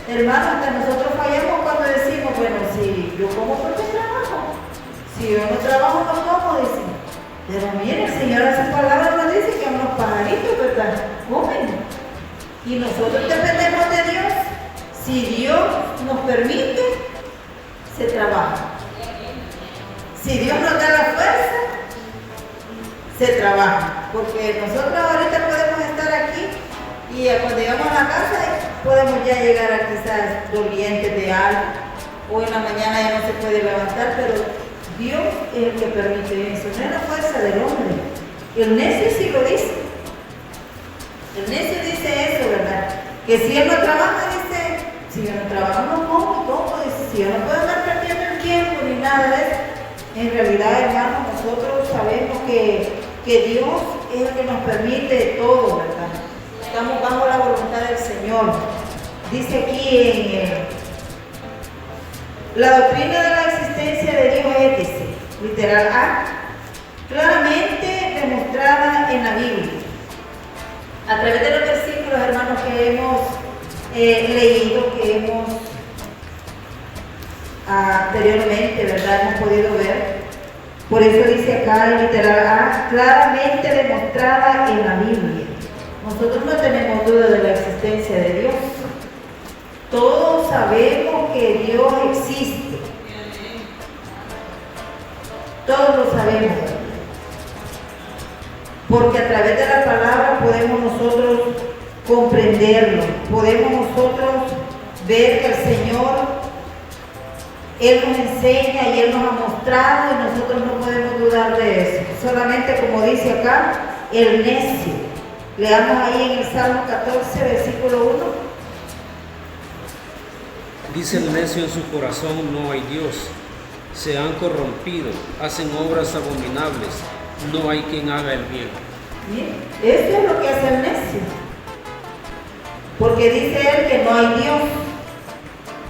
hermanos, hasta nosotros fallamos cuando decimos, bueno, si yo como porque trabajo, si yo no trabajo no como, dice. Pero mire, el Señor en su palabra nos dice que unos pajaritos, ¿verdad?, comen. Y nosotros dependemos de Dios. Si Dios nos permite, se trabaja. Si Dios nos da la fuerza, se trabaja, porque nosotros ahorita podemos estar aquí y cuando llegamos a la casa podemos ya llegar a quizás dolientes de algo, o en la mañana ya no se puede levantar, pero Dios es el que permite eso, no es la fuerza del hombre. El necio sí lo dice. El necio dice eso, ¿verdad? Que si él no trabaja, dice, si yo no trabajo no como, dice, si yo no puedo andar perdiendo el tiempo ni nada de eso. En realidad, hermanos, nosotros sabemos que Dios es el que nos permite todo, ¿verdad? Estamos bajo la voluntad del Señor. Dice aquí la doctrina de la existencia de Dios es, dice, literal A, claramente demostrada en la Biblia. A través de los versículos, hermanos, que hemos leído, que hemos anteriormente, ¿verdad?, hemos podido ver. Por eso dice acá en literal A, claramente demostrada en la Biblia. Nosotros no tenemos duda de la existencia de Dios. Todos sabemos que Dios existe. Todos lo sabemos. Porque a través de la palabra podemos nosotros comprenderlo. Podemos nosotros ver que el Señor, Él nos enseña y Él nos ha mostrado y nosotros no podemos dudar de eso. Solamente como dice acá, el necio. Leamos ahí en el Salmo 14, versículo 1. Dice el necio en su corazón, no hay Dios. Se han corrompido, hacen obras abominables, no hay quien haga el bien. Bien, eso es lo que hace el necio. Porque dice él que no hay Dios,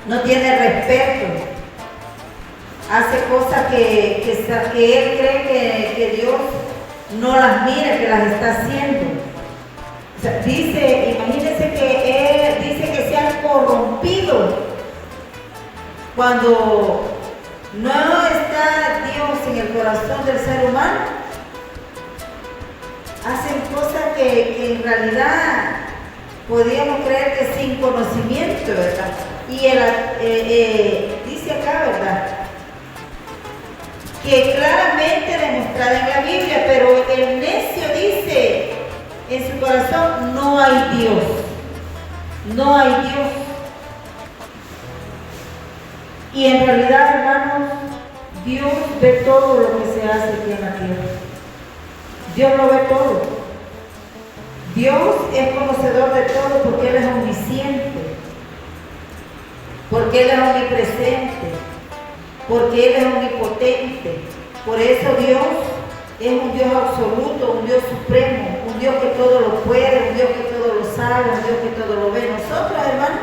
no tiene respeto. Hace cosas que él cree que Dios no las mira, que las está haciendo. O sea, dice, imagínense que él dice que se han corrompido. Cuando no está Dios en el corazón del ser humano, hacen cosas que en realidad podríamos creer que sin conocimiento, ¿verdad? Y dice acá, ¿verdad?, que claramente demostrada en la Biblia, pero el necio dice en su corazón, no hay Dios, no hay Dios. Y en realidad, hermanos, Dios ve todo lo que se hace aquí en la tierra. Dios lo ve todo. Dios es conocedor de todo porque Él es omnisciente, porque Él es omnipresente, porque Él es omnipotente. Por eso Dios es un Dios absoluto, un Dios supremo, un Dios que todo lo puede, un Dios que todo lo sabe, un Dios que todo lo ve. Nosotros, hermanos,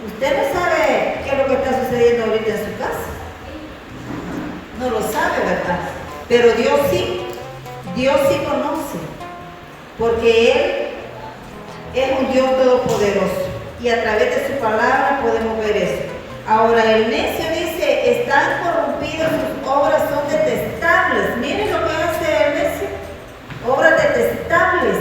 usted no sabe qué es lo que está sucediendo ahorita en su casa. No lo sabe, ¿verdad? Pero Dios sí conoce, porque Él es un Dios todopoderoso y a través de su palabra podemos ver eso. Ahora el necio dice, están corrompidos, sus obras son detestables. Miren lo que hace el necio, obras detestables,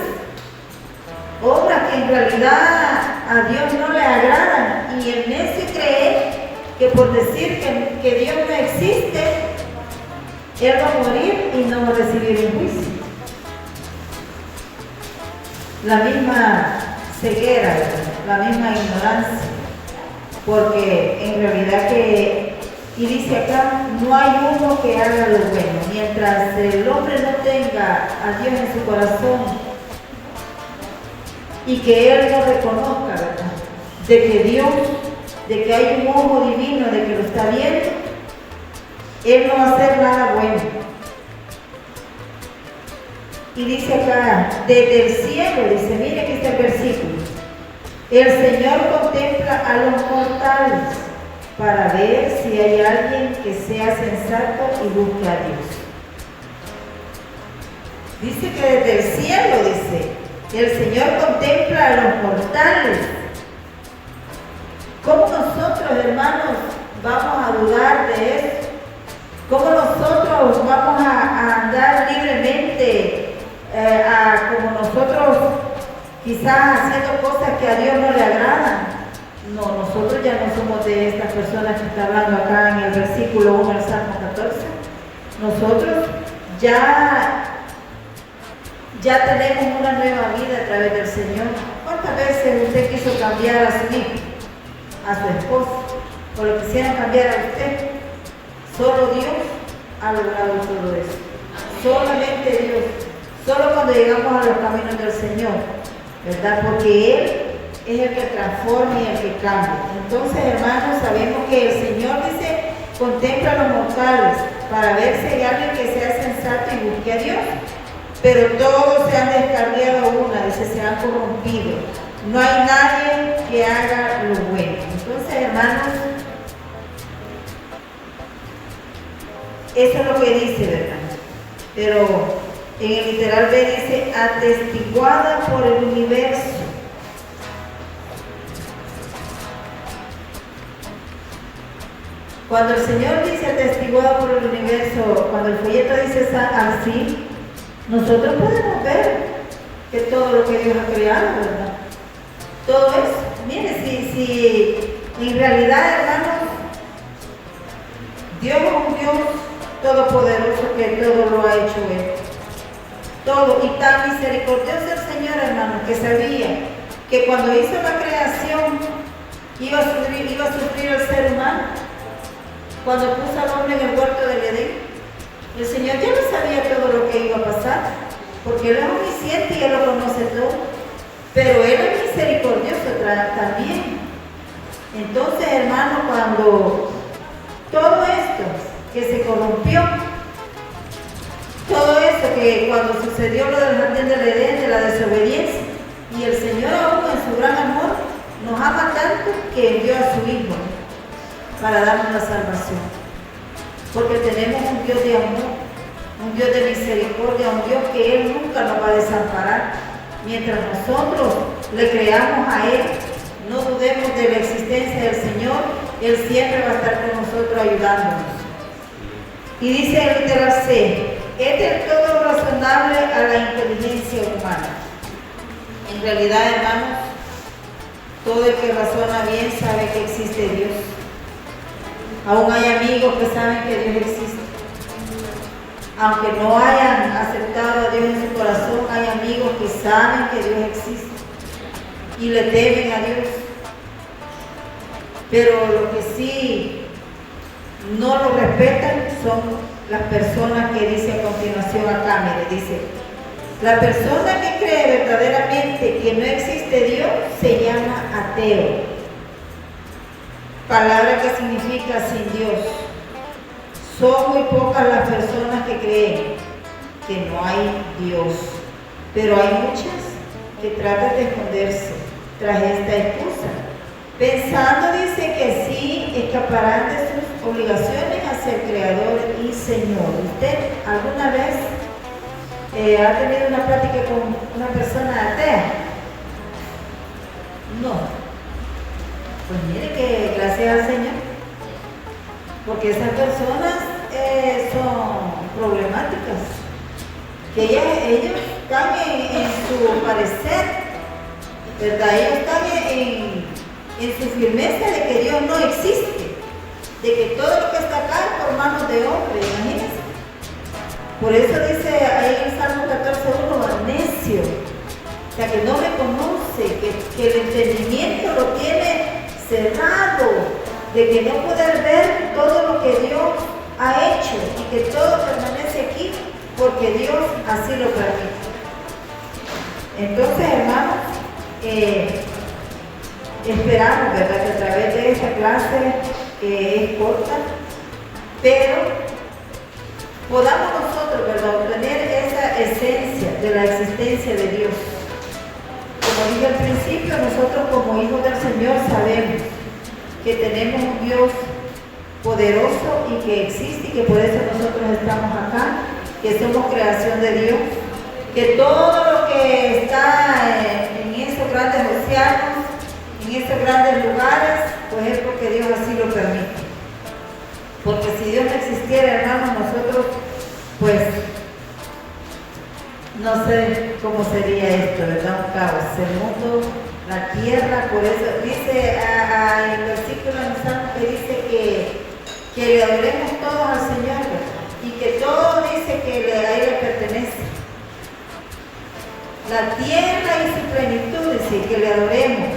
obras que en realidad a Dios no le agradan, y el necio cree que por decir que Dios no existe, él va a morir y no va a recibir un juicio. La misma ceguera, la misma ignorancia, porque en realidad y dice acá, no hay uno que haga lo bueno. Mientras el hombre no tenga a Dios en su corazón y que él no reconozca, ¿verdad?, de que hay un ojo divino, de que lo está viendo, él no va a hacer nada bueno. Y dice acá, desde el cielo, dice, mire aquí está el versículo, el Señor contempla a los mortales para ver si hay alguien que sea sensato y busque a Dios. Dice que desde el cielo, dice, el Señor contempla a los mortales. ¿Cómo nosotros, hermanos, vamos a dudar de eso? ¿Cómo nosotros vamos a andar libremente, como nosotros quizás haciendo cosas que a Dios no le agradan? No, nosotros ya no somos de estas personas que está hablando acá en el versículo 1 del Salmo 14. Nosotros ya tenemos una nueva vida a través del Señor. ¿Cuántas veces usted quiso cambiar a su hijo, a su esposo, o lo quisieran cambiar a usted? Solo Dios ha logrado todo eso. Solamente Dios. Solo cuando llegamos a los caminos del Señor, ¿verdad? Porque Él es el que transforma y el que cambia. Entonces, hermanos, sabemos que el Señor dice, contempla a los mortales para ver si hay alguien que sea sensato y busque a Dios. Pero todos se han descarriado una, dice, se han corrompido. No hay nadie que haga lo bueno. Entonces, hermanos, eso es lo que dice, ¿verdad? Pero en el literal B dice, atestiguada por el universo. Cuando el Señor dice atestiguada por el universo, cuando el folleto dice así, nosotros podemos ver que todo lo que Dios ha creado, ¿verdad? Todo eso. Mire, si en realidad, hermanos, Dios es un Dios todopoderoso que todo lo ha hecho Él. Todo. Y tan misericordioso el Señor, hermanos, que sabía que cuando hizo la creación iba a sufrir el ser humano. Cuando puso al hombre en el huerto del Edén, el Señor ya no sabía todo lo que iba a pasar, porque Él es omnisciente y Él lo conoce todo, pero Él es misericordioso también. Entonces, hermano, cuando todo esto que se corrompió, todo eso que cuando sucedió lo del jardín del Edén, de la desobediencia, y el Señor aún en su gran amor nos ama tanto que envió a su Hijo para darnos la salvación, porque tenemos un Dios de amor, un Dios de misericordia, un Dios que Él nunca nos va a desamparar. Mientras nosotros le creamos a Él, no dudemos de la existencia del Señor, Él siempre va a estar con nosotros ayudándonos. Y dice el literal C, es del todo razonable a la inteligencia humana. En realidad, hermanos, todo el que razona bien sabe que existe Dios. Aún hay amigos que saben que Dios existe. Aunque no hayan aceptado a Dios en su corazón, hay amigos que saben que Dios existe y le temen a Dios. Pero lo que sí no lo respetan son las personas que dice a continuación acá, mire, dice, la persona que cree verdaderamente que no existe Dios se llama ateo. Palabra que significa sin Dios. Son muy pocas las personas que creen que no hay Dios, pero hay muchas que tratan de esconderse tras esta excusa, pensando, dice, que sí escaparán de sus obligaciones hacia el Creador y Señor. ¿Usted alguna vez ha tenido una plática con una persona atea? No. Pues mire que gracias al Señor, porque esas personas son problemáticas, que ellos están en su parecer, ¿verdad? Ellos están en su firmeza de que Dios no existe, de que todo lo que está acá es por manos de hombre, imagínense. Por eso dice ahí en el Salmo 14:1, necio, o sea, que no reconoce, que el entendimiento lo tiene cerrado, de que no puede ver todo lo que Dios ha hecho y que todo permanece aquí porque Dios así lo permite. Entonces, hermanos, esperamos, ¿verdad?, que a través de esta clase, que es corta, pero podamos nosotros, ¿verdad?, obtener esa esencia de la existencia de Dios. Como dije al principio, nosotros como hijos del Señor sabemos que tenemos un Dios poderoso y que existe y que por eso nosotros estamos acá, que somos creación de Dios, que todo lo que está en esos grandes océanos, en esos grandes lugares, pues es porque Dios así lo permite. Porque si Dios no existiera, hermanos, nosotros, pues, no sé cómo sería esto, ¿verdad? Un caos. El mundo, la tierra, por eso dice el versículo en el Salmo que dice que le adoremos todos al Señor, ¿verdad? Y que todo dice que a Él le pertenece. La tierra y su plenitud, dice que le adoremos.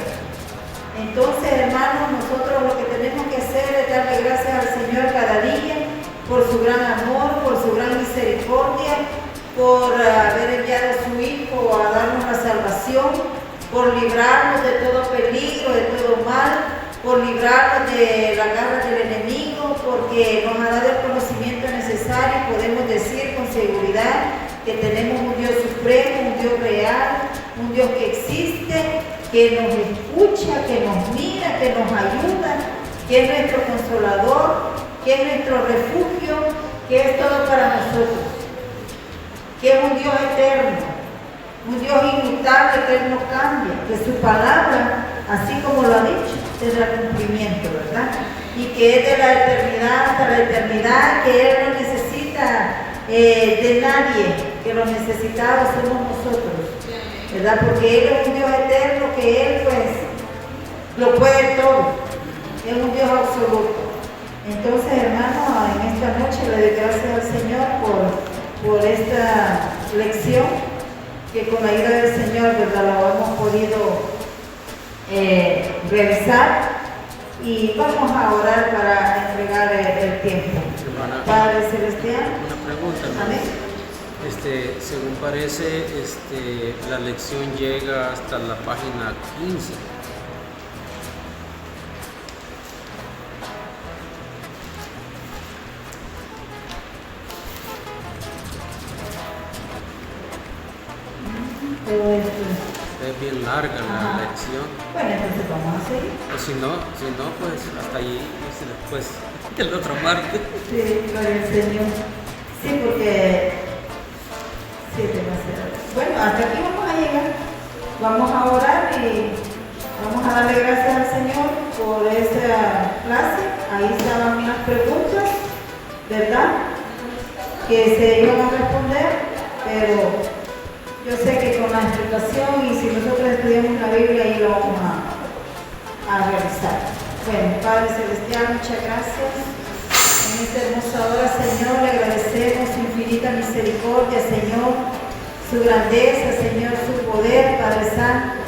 Entonces, hermanos, nosotros lo que tenemos que hacer es darle gracias al Señor cada día por su gran amor, por su gran misericordia, por haber enviado a su Hijo a darnos la salvación, por librarnos de todo peligro, de todo mal, por librarnos de la garra del enemigo, porque nos ha dado el conocimiento necesario y podemos decir con seguridad que tenemos un Dios supremo, un Dios real, un Dios que existe, que nos escucha, que nos mira, que nos ayuda, que es nuestro consolador, que es nuestro refugio, que es todo para nosotros, que es un Dios eterno, un Dios inmutable, que Él no cambia, que su palabra, así como lo ha dicho, tendrá cumplimiento, ¿verdad? Y que es de la eternidad hasta la eternidad, que Él no necesita de nadie, que los necesitados somos nosotros, ¿verdad? Porque Él es un Dios eterno, que Él pues lo puede todo, es un Dios absoluto. Entonces, hermanos, en esta noche le doy gracias al Señor por esta lección, que con la ayuda del Señor, ¿verdad?, la hemos podido realizar, y vamos a orar para entregar el tiempo. Hermana, Padre Celestial, una pregunta, hermana. amén. Según parece, la lección llega hasta la página 15. Todo esto. Es bien larga Ajá. la lección. Bueno, entonces vamos a seguir. O si no, pues hasta allí, después del otro martes. Sí, gloria al Señor. Sí, porque sí, demasiado. Bueno, hasta aquí vamos a llegar. Vamos a orar y vamos a darle gracias al Señor por esta clase. Ahí estaban las preguntas, ¿verdad?, que se iban a responder, pero yo sé que con la explicación, y si nosotros estudiamos la Biblia, ahí lo vamos a realizar. Bueno, Padre Celestial, muchas gracias. En esta hermosa hora, Señor, le agradecemos su infinita misericordia, Señor, su grandeza, Señor, su poder, Padre Santo.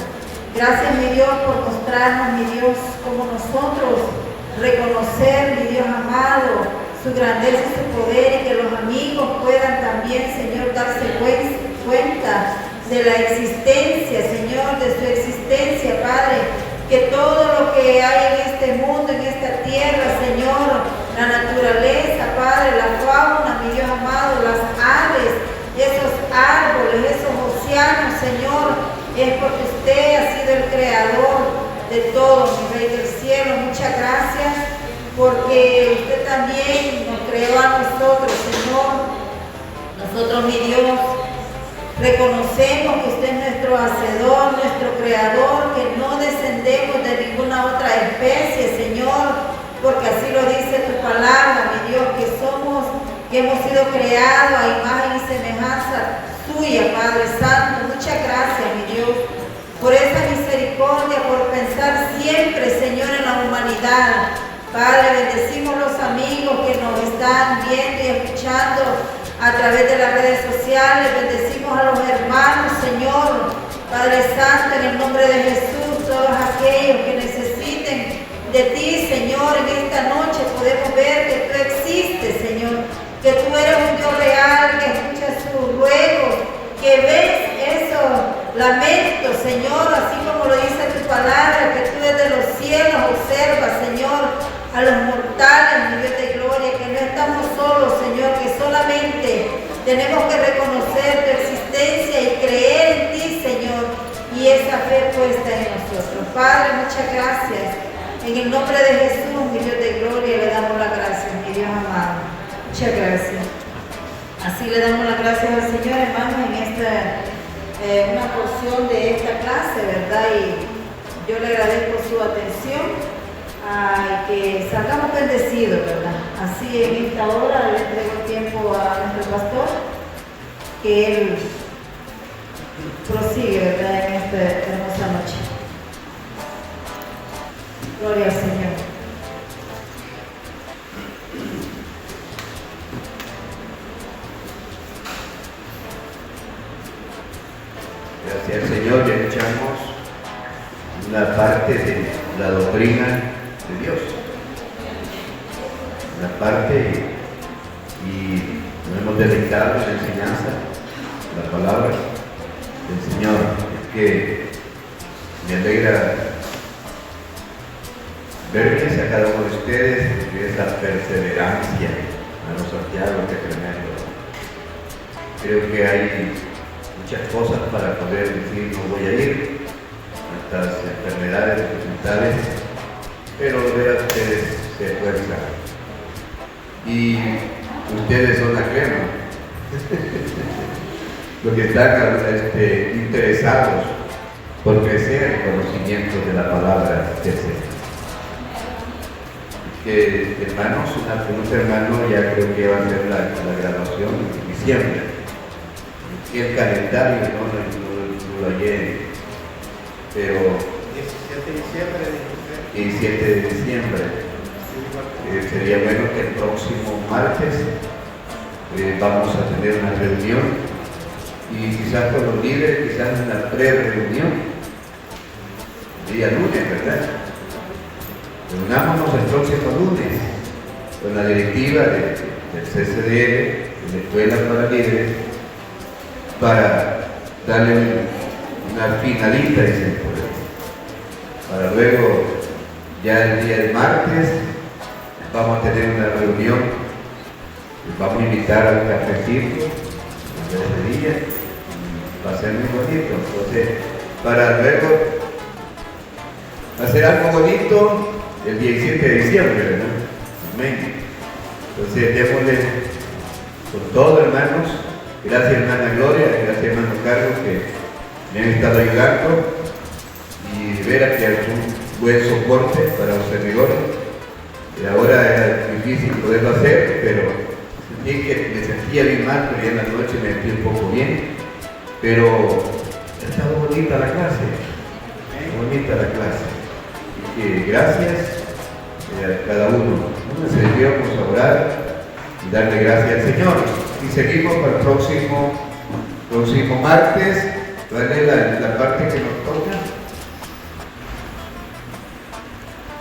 Gracias, mi Dios, por mostrarnos, mi Dios, como nosotros reconocer, mi Dios amado, su grandeza y su poder, y que los amigos puedan también, Señor, darse cuenta de la existencia, Señor, de su existencia, Padre, que todo lo que hay en este mundo, en esta tierra, Señor, la naturaleza, Padre, la todo, mi Rey del Cielo, muchas gracias, porque usted también nos creó a nosotros, Señor. Nosotros, mi Dios, reconocemos que usted es nuestro hacedor, nuestro creador, que no descendemos de ninguna otra especie, Señor, porque así lo dice tu palabra, mi Dios, que hemos sido creados a imagen y semejanza tuya, Padre Santo. Muchas gracias, mi Dios, por esa misericordia, por pensar siempre, Señor, en la humanidad. Padre, bendecimos los amigos que nos están viendo y escuchando a través de las redes sociales. Bendecimos a los hermanos, Señor, Padre Santo, en el nombre de Jesús, todos aquellos que necesiten de ti, Señor. En esta noche podemos ver que tú existes, Señor, que tú eres un Dios real, que escuchas sus ruegos, que ves esos lamentos, Señor, así como lo dice tu palabra, que tú desde los cielos observas, Señor, a los mortales, mi Dios de gloria, que no estamos solos, Señor, que solamente tenemos que reconocer tu existencia y creer en ti, Señor, y esa fe puesta en nosotros. Padre, muchas gracias. En el nombre de Jesús, mi Dios de gloria, le damos las gracias, mi Dios amado. Muchas gracias. Así le damos las gracias al Señor, hermanos, en una porción de esta clase, ¿verdad? Y yo le agradezco su atención. Y que salgamos bendecidos, ¿verdad? Así en esta hora le entrego el tiempo a nuestro pastor, que él prosigue, ¿verdad? En esta hermosa noche. Gloria al Señor. Gracias al Señor, ya escuchamos una parte de la doctrina de Dios, una parte, y nos hemos deleitado en la enseñanza, la palabra del Señor. Es que me alegra verles a cada uno de ustedes, porque esa perseverancia, hermano Santiago, que tremendo. Creo que hay muchas cosas para poder decir no voy a ir, estas enfermedades, dificultades, pero de veras ustedes se esfuerzan y ustedes son la crema. Los que están interesados por crecer en conocimiento de la palabra del Señor. Que hermanos, unos hermanos ya creo que va a ser la graduación en diciembre. Y el calendario no lo hallé, pero 17 de diciembre. Sería bueno que el próximo martes vamos a tener una reunión y quizás con los líderes, quizás una pre-reunión, día lunes, ¿verdad? Reunámonos el próximo lunes con la directiva del CCDL, de la Escuela para Líderes, para darle una finalista, dicen, para luego, ya el día del martes, vamos a tener una reunión, vamos a invitar al cafecito de ese día, va a ser muy bonito. Entonces, para luego hacer algo bonito el 17 de diciembre, ¿verdad? Amén. Entonces, démosle con todo, hermanos. Gracias, hermana Gloria, gracias, hermano Carlos, que me han estado ayudando, y ver que hay un buen soporte para los servidores. Y ahora era difícil poderlo hacer, pero sentí que me sentía bien mal, pero ya en la noche me sentí un poco bien. Pero ha estado bonita la clase, bonita la clase. Y que gracias a cada uno. Vamos a orar y darle gracias al Señor. Y seguimos para el próximo martes. Darle la parte que nos toca.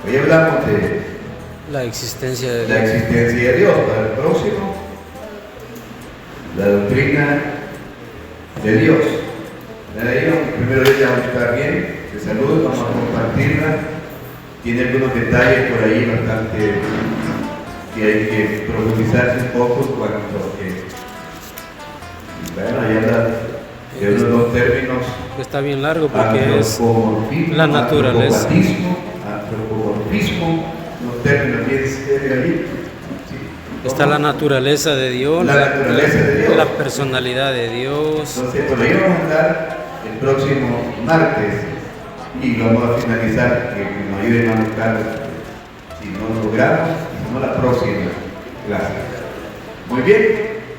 Hoy hablamos de la existencia de Dios. Para el próximo, la doctrina de Dios. Primero ya vamos a estar bien, de salud, vamos a compartirla. Tiene algunos detalles por ahí bastante que hay que profundizarse un poco cuanto que, bueno, ahí habla de unos dos términos. Está bien largo porque es antropomorfismo, la naturaleza. antropopatismo términos bien ahí. Está la naturaleza de Dios, La naturaleza de Dios. la personalidad de Dios. Entonces, por ahí vamos a andar el próximo martes y vamos a finalizar, que nos ayude a buscar, si no lo logramos, y si no la próxima. Gracias. Muy bien,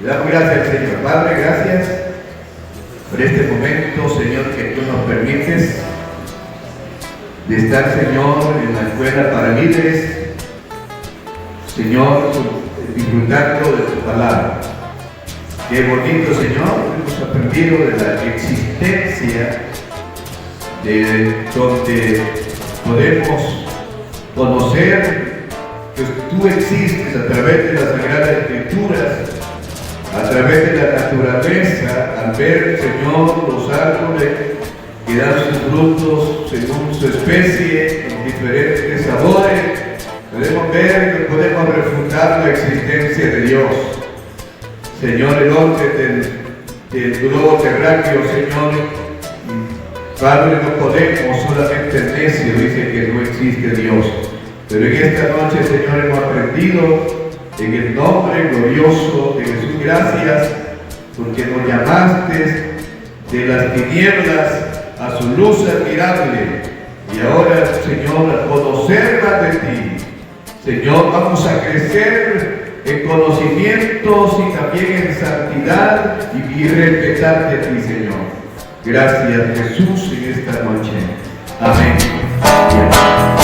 le damos gracias al Señor. Padre, gracias por este momento, Señor, que tú nos permites de estar, Señor, en la escuela para líderes, Señor, disfrutando de tu palabra. Qué bonito, Señor, hemos aprendido de la existencia de donde podemos conocer que tú existes a través de las Sagradas Escrituras, a través de la naturaleza, al ver, Señor, los árboles que dan sus frutos según su especie, con diferentes sabores. Podemos ver que podemos refutar la existencia de Dios. Señor, el orden del globo terráqueo, Señor, Padre, no podemos, solamente el necio dice que no existe Dios. Pero en esta noche, Señor, hemos aprendido en el nombre glorioso de Jesús. Gracias porque nos llamaste de las tinieblas a su luz admirable. Y ahora, Señor, a conocer más de ti. Señor, vamos a crecer en conocimientos y también en santidad y respetarte a ti, Señor. Gracias, Jesús, en esta noche. Amén.